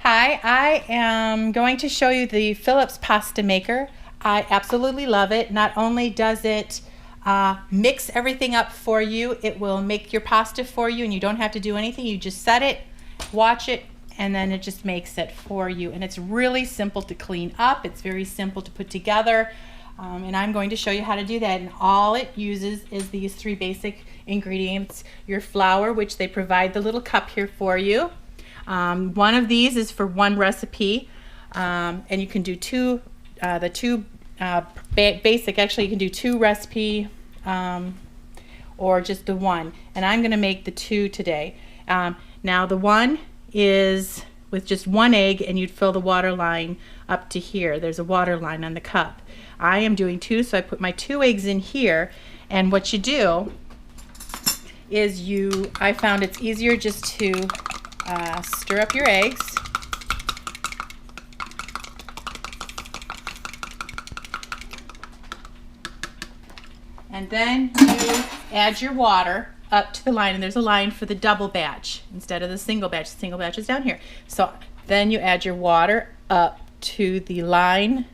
Hi, I am going to show you the Philips pasta maker. I absolutely love it. Not only does it mix everything up for you, it will make your pasta for you and you don't have to do anything. You just set it, watch it, and then it just makes it for you. And it's really simple to clean up. It's very simple to put together. And I'm going to show you how to do that. And all it uses is these three basic ingredients. Your flour, which they provide the little cup here for you. One of these is for one recipe, and you can do basic, actually you can do two recipe or just the one, and I'm going to make the two today. Now the one is with just one egg, and you'd fill the water line up to here. There's a water line on the cup. I am doing two, so I put my 2 eggs in here, and what you do is I found it's easier just to stir up your eggs. And then you add your water up to the line, and there's a line for the double batch instead of the single batch. The single batch is down here. So then you add your water up to the line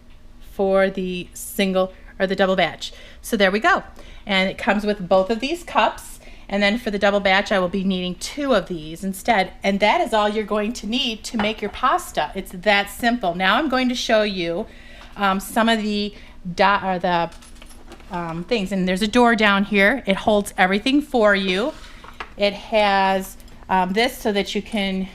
for the single or the double batch. So there we go. And it comes with both of these cups. And then for the double batch, I will be needing 2 of these instead. And that is all you're going to need to make your pasta. It's that simple. Now I'm going to show you some of the things. And there's a door down here. It holds everything for you. It has this so that you can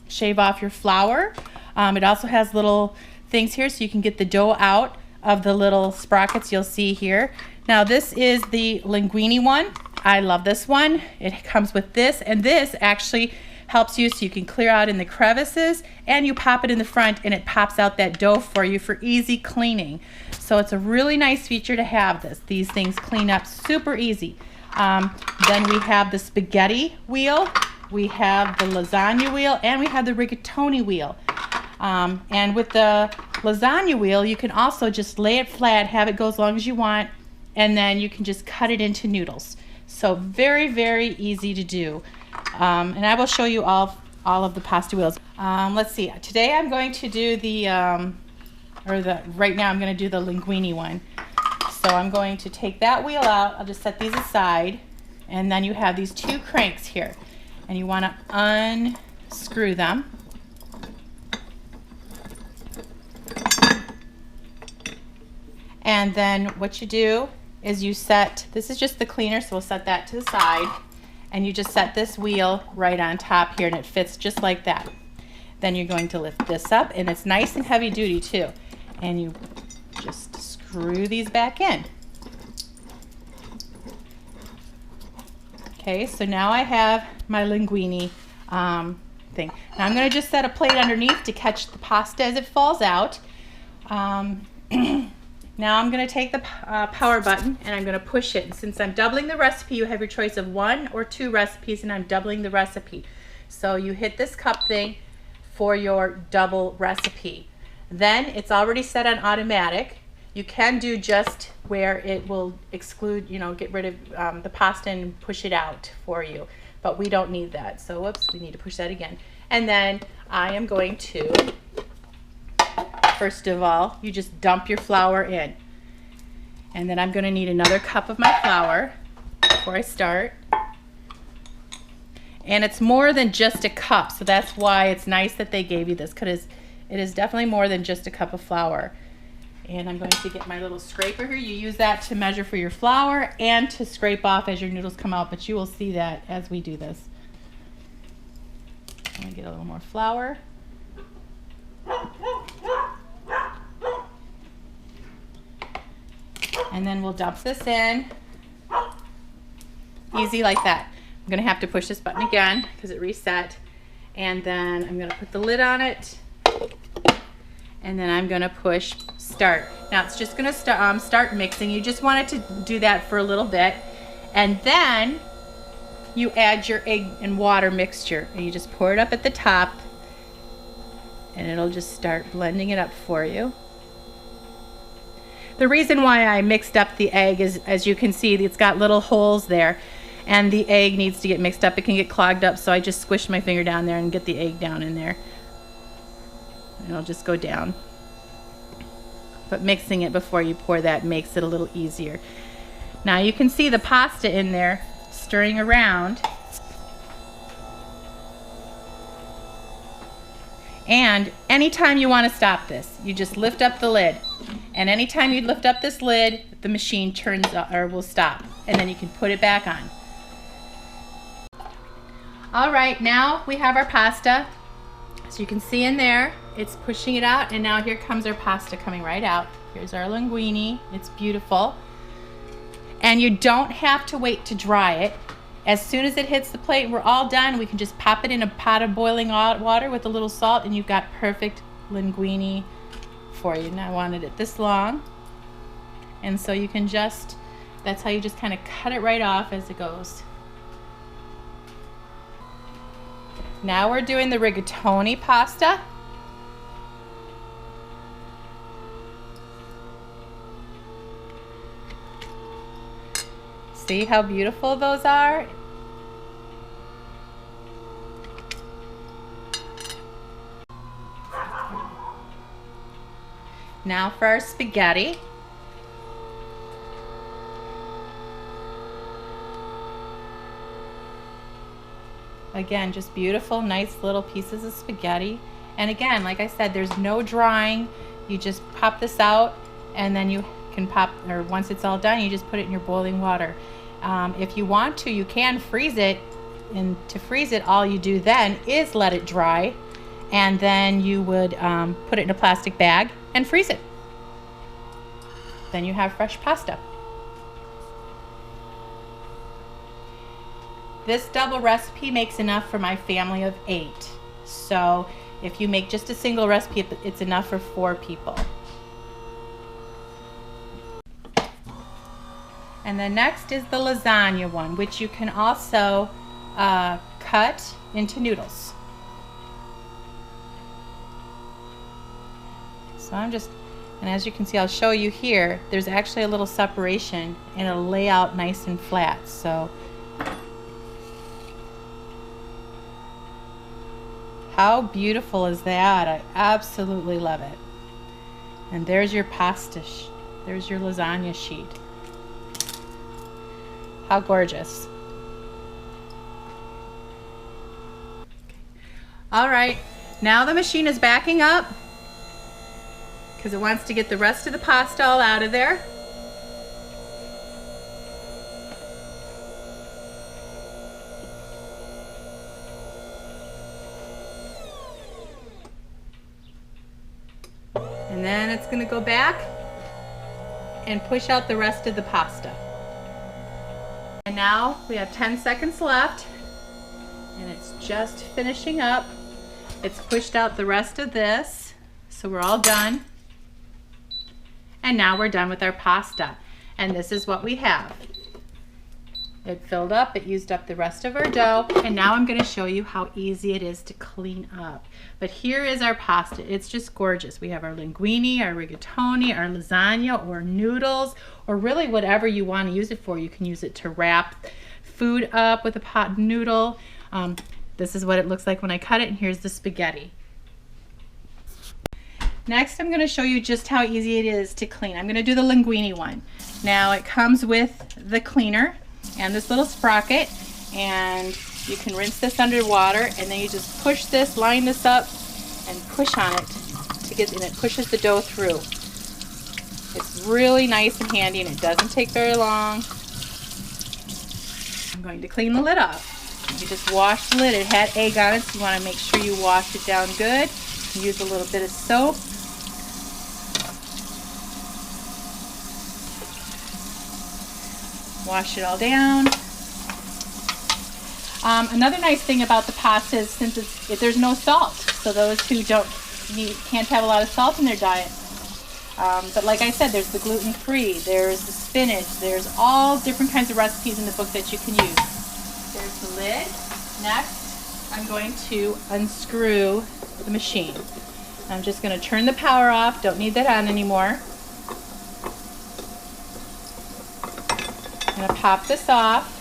shave off your flour. It also has little things here so you can get the dough out of the little sprockets you'll see here. Now this is the linguine one. I love this one. It comes with this, and this actually helps you so you can clear out in the crevices, and you pop it in the front and it pops out that dough for you for easy cleaning. So it's a really nice feature to have this. These things clean up super easy. Then we have the spaghetti wheel, we have the lasagna wheel, and we have the rigatoni wheel. And with the lasagna wheel, you can also just lay it flat, have it go as long as you want, and then you can just cut it into noodles. So very, very easy to do. And I will show you all of the pasta wheels. Let's see. Today I'm going to do right now I'm going to do the linguine one. So I'm going to take that wheel out. I'll just set these aside. And then you have these 2 cranks here. And you want to unscrew them. And then what you do is you set, this is just the cleaner, so we'll set that to the side, and you just set this wheel right on top here, and it fits just like that. Then you're going to lift this up, and it's nice and heavy duty too, and you just screw these back in. Okay, so now I have my linguine thing. Now I'm going to just set a plate underneath to catch the pasta as it falls out. Now I'm going to take the power button and I'm going to push it. And since I'm doubling the recipe, you have your choice of 1 or 2 recipes, and I'm doubling the recipe. So you hit this cup thing for your double recipe. Then it's already set on automatic. You can do just where it will exclude, get rid of the pasta and push it out for you. But we don't need that. So whoops, we need to push that again. And then I am going to, first of all, you just dump your flour in. And then I'm going to need another cup of my flour before I start. And it's more than just a cup, so that's why it's nice that they gave you this, because it is definitely more than just a cup of flour. And I'm going to get my little scraper here. You use that to measure for your flour and to scrape off as your noodles come out, but you will see that as we do this. I'm going to get a little more flour. And then we'll dump this in. Easy like that. I'm going to have to push this button again because it reset. And then I'm going to put the lid on it. And then I'm going to push start. Now it's just going to start mixing. You just want it to do that for a little bit. And then you add your egg and water mixture. And you just pour it up at the top. And it'll just start blending it up for you. The reason why I mixed up the egg is, as you can see, it's got little holes there, and the egg needs to get mixed up. It can get clogged up, so I just squished my finger down there and get the egg down in there. and it'll just go down. But mixing it before you pour that makes it a little easier. Now you can see the pasta in there stirring around. And anytime you want to stop this, you just lift up the lid. And anytime you lift up this lid, the machine turns or will stop. And then you can put it back on. All right, now we have our pasta. So you can see in there, it's pushing it out, and now here comes our pasta coming right out. Here's our linguine. It's beautiful. And you don't have to wait to dry it. As soon as it hits the plate, we're all done. We can just pop it in a pot of boiling water with a little salt, and you've got perfect linguine for you. And I wanted it this long. And so you can just, that's how you just kind of cut it right off as it goes. Now we're doing the rigatoni pasta. See how beautiful those are? Now for our spaghetti. Again, just beautiful, nice little pieces of spaghetti. And again, like I said, there's no drying. You just pop this out, and then you can pop, or once it's all done, you just put it in your boiling water. If you want to, you can freeze it. And to freeze it, all you do then is let it dry, and then you would put it in a plastic bag and freeze it. Then you have fresh pasta. This double recipe makes enough for my family of 8. So if you make just a single recipe, it's enough for 4 people. And then next is the lasagna one, which you can also cut into noodles. So I'm just, and as you can see, I'll show you here, there's actually a little separation, and it'll lay out nice and flat. So how beautiful is that? I absolutely love it. And there's your pasta, there's your lasagna sheet. How gorgeous. All right, now the machine is backing up because it wants to get the rest of the pasta all out of there. And then it's going to go back and push out the rest of the pasta. And now we have 10 seconds left, and it's just finishing up. It's pushed out the rest of this, so we're all done. And now we're done with our pasta. And this is what we have. It filled up, it used up the rest of our dough, and now I'm going to show you how easy it is to clean up. But here is our pasta. It's just gorgeous. We have our linguine, our rigatoni, our lasagna, or noodles, or really whatever you want to use it for. You can use it to wrap food up with a pot noodle. This is what it looks like when I cut it, and here's the spaghetti. Next, I'm going to show you just how easy it is to clean. I'm going to do the linguine one. Now, it comes with the cleaner and this little sprocket, and you can rinse this under water, and then you just push this, line this up, and push on it to get, and it pushes the dough through. It's really nice and handy, and it doesn't take very long. I'm going to clean the lid off. You just wash the lid. It had egg on it, so you want to make sure you wash it down good. Use a little bit of soap. Wash it all down. Another nice thing about the pasta is since there's no salt, so those who can't have a lot of salt in their diet. But like I said, there's the gluten-free, there's the spinach, there's all different kinds of recipes in the book that you can use. There's the lid. Next, I'm going to unscrew the machine. I'm just going to turn the power off. Don't need that on anymore. I'm going to pop this off,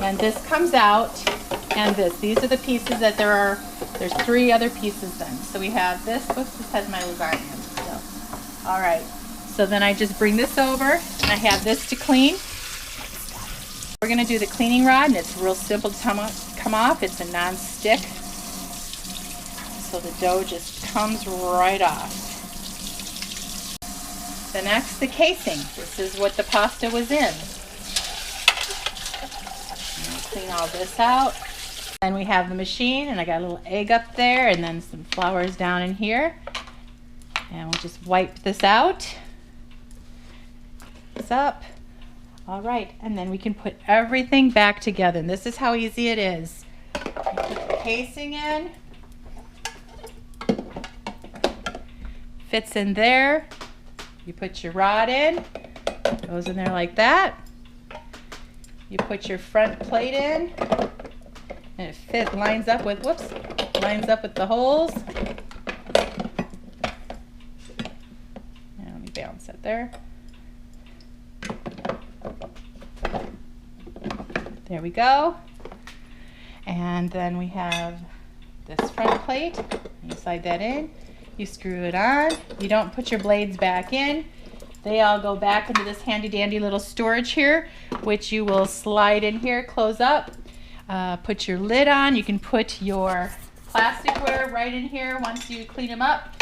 and this comes out, and these are the pieces that there are There's 3 other pieces then. So we have this. Oops, this has my lasagna still. All right. So then I just bring this over, and I have this to clean. We're going to do the cleaning rod, and it's real simple to come off. It's a non-stick. So the dough just comes right off. The next, the casing. This is what the pasta was in. Clean all this out. Then we have the machine, and I got a little egg up there, and then some flours down in here. And we'll just wipe this out. This up. All right, and then we can put everything back together. And this is how easy it is. You put the casing in. Fits in there. You put your rod in. Goes in there like that. You put your front plate in, and it lines up with, lines up with the holes. Now let me balance that there. There we go. And then we have this front plate. You slide that in. You screw it on. You don't put your blades back in. They all go back into this handy dandy little storage here, which you will slide in here, close up, put your lid on. You can put your plasticware right in here once you clean them up,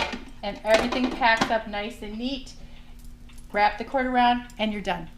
and everything packs up nice and neat. Wrap the cord around, and you're done.